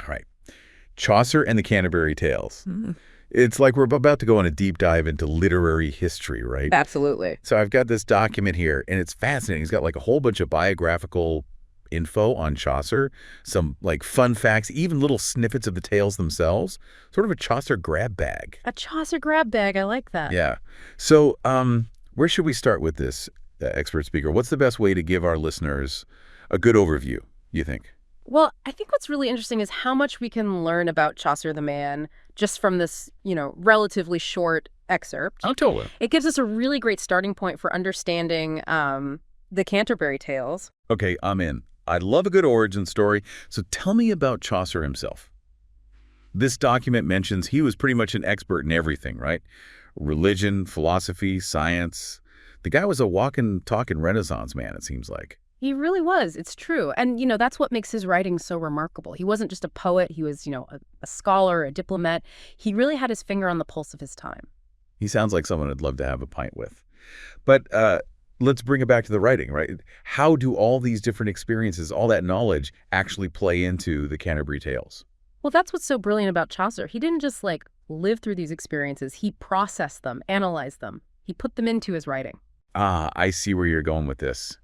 All right. Chaucer and the Canterbury Tales. Mm. It's like we're about to go on a deep dive into literary history, right? Absolutely. So I've got this document here, and it's fascinating. He's got like a whole bunch of biographical info on Chaucer, some like fun facts, even little snippets of the tales themselves. Sort of a Chaucer grab bag. A Chaucer grab bag. I like that. Yeah. So where should we start with this, expert speaker? What's the best way to give our listeners a good overview, you think? Well, I think what's really interesting is how much we can learn about Chaucer the man just from this, relatively short excerpt. Oh, totally. It gives us a really great starting point for understanding the Canterbury Tales. Okay, I'm in. I love a good origin story, so tell me about Chaucer himself. This document mentions he was pretty much an expert in everything, right? Religion, philosophy, science. The guy was a walking, talking Renaissance man, it seems like. He really was. It's true. And, that's what makes his writing so remarkable. He wasn't just a poet. He was, a scholar, a diplomat. He really had his finger on the pulse of his time. He sounds like someone I'd love to have a pint with. But let's bring it back to the writing, right? How do all these different experiences, all that knowledge, actually play into the Canterbury Tales? Well, that's what's so brilliant about Chaucer. He didn't just, live through these experiences. He processed them, analyzed them. He put them into his writing. Ah, I see where you're going with this.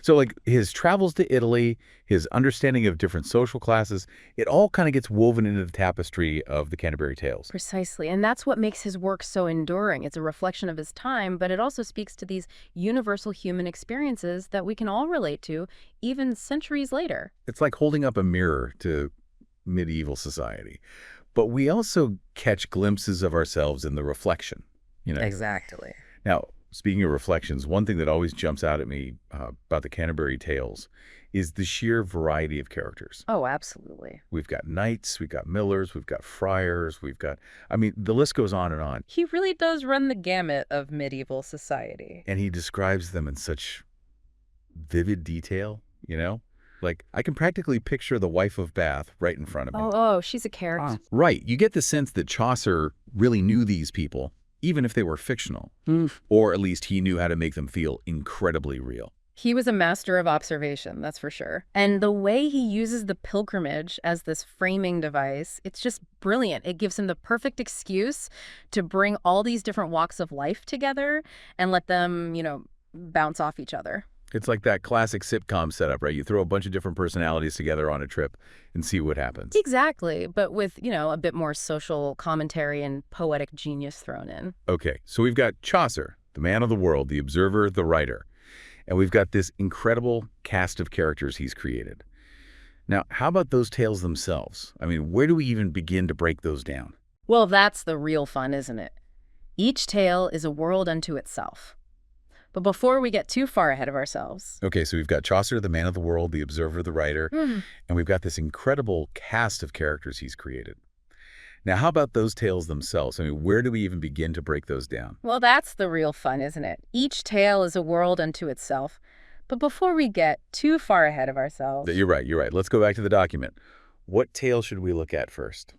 So his travels to Italy, his understanding of different social classes, it all kind of gets woven into the tapestry of the Canterbury Tales. Precisely. And that's what makes his work so enduring. It's a reflection of his time, but it also speaks to these universal human experiences that we can all relate to, even centuries later. It's like holding up a mirror to medieval society. But we also catch glimpses of ourselves in the reflection, Exactly. Now, speaking of reflections, one thing that always jumps out at me about the Canterbury Tales is the sheer variety of characters. Oh, absolutely. We've got knights, we've got millers, we've got friars, the list goes on and on. He really does run the gamut of medieval society. And he describes them in such vivid detail, I can practically picture the wife of Bath right in front of me. Oh, she's a character. Right. You get the sense that Chaucer really knew these people, even if they were fictional. Or at least he knew how to make them feel incredibly real. He was a master of observation, that's for sure. And the way he uses the pilgrimage as this framing device, it's just brilliant. It gives him the perfect excuse to bring all these different walks of life together and let them, bounce off each other. It's like that classic sitcom setup, right? You throw a bunch of different personalities together on a trip and see what happens. Exactly, but with, a bit more social commentary and poetic genius thrown in. Okay, so we've got Chaucer, the man of the world, the observer, the writer. And we've got this incredible cast of characters he's created. Now, how about those tales themselves? Where do we even begin to break those down? Well, that's the real fun, isn't it? Each tale is a world unto itself. But before we get too far ahead of ourselves... Okay, so we've got Chaucer, the man of the world, the observer, the writer, and we've got this incredible cast of characters he's created. Now, how about those tales themselves? Where do we even begin to break those down? Well, that's the real fun, isn't it? Each tale is a world unto itself. But before we get too far ahead of ourselves... You're right. Let's go back to the document. What tale should we look at first?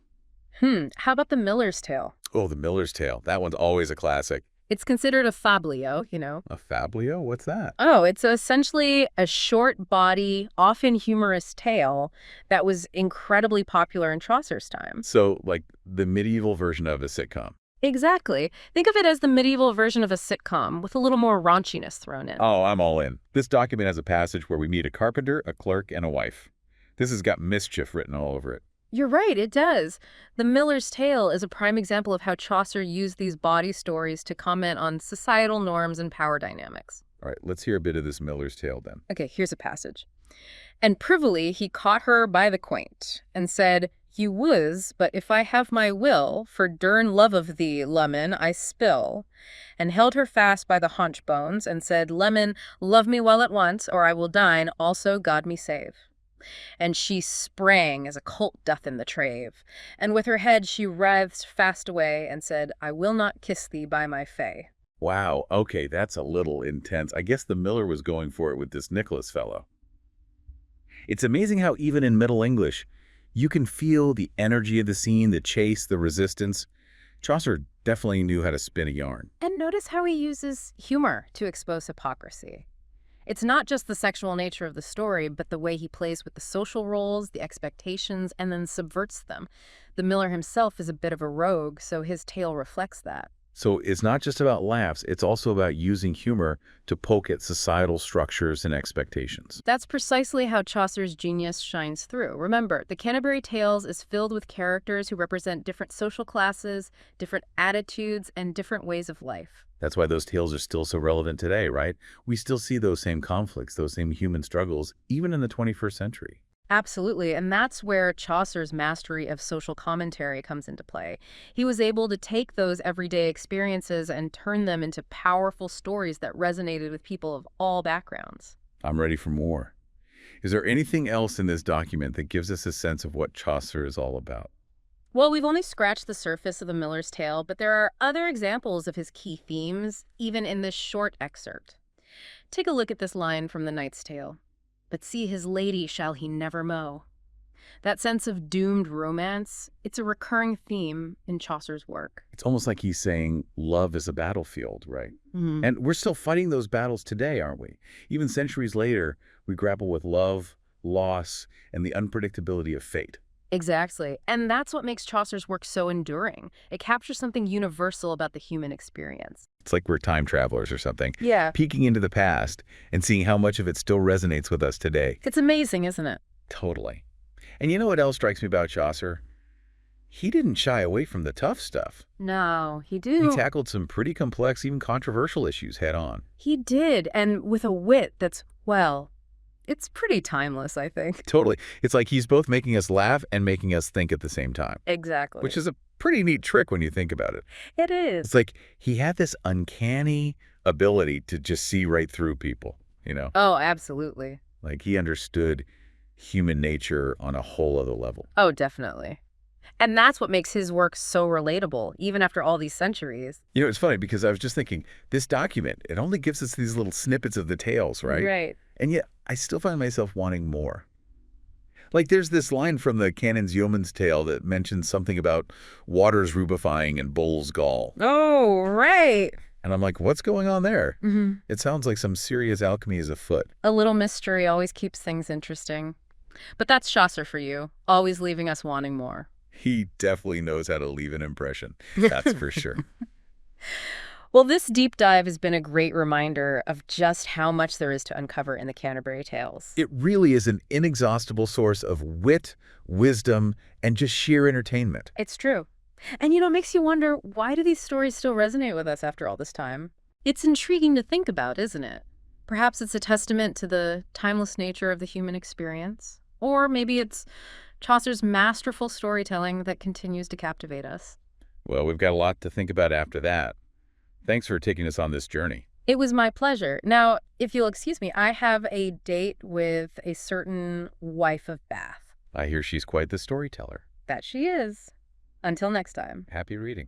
How about the Miller's Tale? Oh, the Miller's Tale. That one's always a classic. It's considered a fablio, A fablio? What's that? Oh, it's essentially a short body, often humorous tale that was incredibly popular in Chaucer's time. So, like the medieval version of a sitcom. Exactly. Think of it as the medieval version of a sitcom with a little more raunchiness thrown in. Oh, I'm all in. This document has a passage where we meet a carpenter, a clerk, and a wife. This has got mischief written all over it. You're right, it does. The Miller's Tale is a prime example of how Chaucer used these bawdy stories to comment on societal norms and power dynamics. All right, let's hear a bit of this Miller's Tale then. Okay, here's a passage. And privily he caught her by the quaint, and said, You was, but if I have my will, for dern love of thee, leman, I spill. And held her fast by the haunch bones, and said, Leman, love me well at once, or I will dine, also God me save. And she sprang as a colt doth in the trave, and with her head she writhed fast away, and said, I will not kiss thee by my fay. Wow, okay, that's a little intense. I guess the Miller was going for it with this Nicholas fellow. It's amazing how even in Middle English, you can feel the energy of the scene, the chase, the resistance. Chaucer definitely knew how to spin a yarn. And notice how he uses humor to expose hypocrisy. It's not just the sexual nature of the story, but the way he plays with the social roles, the expectations, and then subverts them. The miller himself is a bit of a rogue, so his tale reflects that. So it's not just about laughs, it's also about using humor to poke at societal structures and expectations. That's precisely how Chaucer's genius shines through. Remember, the Canterbury Tales is filled with characters who represent different social classes, different attitudes, and different ways of life. That's why those tales are still so relevant today, right? We still see those same conflicts, those same human struggles, even in the 21st century. Absolutely, and that's where Chaucer's mastery of social commentary comes into play. He was able to take those everyday experiences and turn them into powerful stories that resonated with people of all backgrounds. I'm ready for more. Is there anything else in this document that gives us a sense of what Chaucer is all about? Well, we've only scratched the surface of the Miller's Tale, but there are other examples of his key themes, even in this short excerpt. Take a look at this line from the Knight's Tale. But see his lady shall he never mow. That sense of doomed romance, it's a recurring theme in Chaucer's work. It's almost like he's saying love is a battlefield, right? Mhm. And we're still fighting those battles today, aren't we? Even centuries later, we grapple with love, loss, and the unpredictability of fate. Exactly. And that's what makes Chaucer's work so enduring. It captures something universal about the human experience. It's like we're time travelers or something, Yeah. peeking into the past and seeing how much of it still resonates with us today. It's amazing, isn't it? Totally. And you know what else strikes me about Chaucer? He didn't shy away from the tough stuff. No, he He did. tackled some pretty complex, even controversial issues head on. He did, and with a wit that's, well, it's pretty timeless, I think. Totally. It's like he's both making us laugh and making us think at the same time, Exactly. which is a pretty neat trick when you think about it. It is. It's like he had this uncanny ability to just see right through people, you know? Oh, absolutely. Like he understood human nature on a whole other level. Oh, definitely. And that's what makes his work so relatable, even after all these centuries. You know, it's funny because I was just thinking, this document, it only gives us these little snippets of the tales, right? Right. And yet I still find myself wanting more. Like there's this line from the Canon's Yeoman's Tale that mentions something about waters rubefying and bull's gall. Oh, right. And I'm like, what's going on there? Mm-hmm. It sounds like some serious alchemy is afoot. A little mystery always keeps things interesting. But that's Chaucer for you, always leaving us wanting more. He definitely knows how to leave an impression. That's for sure. Well, this deep dive has been a great reminder of just how much there is to uncover in the Canterbury Tales. It really is an inexhaustible source of wit, wisdom, and just sheer entertainment. It's true. And it makes you wonder, why do these stories still resonate with us after all this time? It's intriguing to think about, isn't it? Perhaps it's a testament to the timeless nature of the human experience. Or maybe it's Chaucer's masterful storytelling that continues to captivate us. Well, we've got a lot to think about after that. Thanks for taking us on this journey. It was my pleasure. Now, if you'll excuse me, I have a date with a certain wife of Bath. I hear she's quite the storyteller. That she is. Until next time. Happy reading.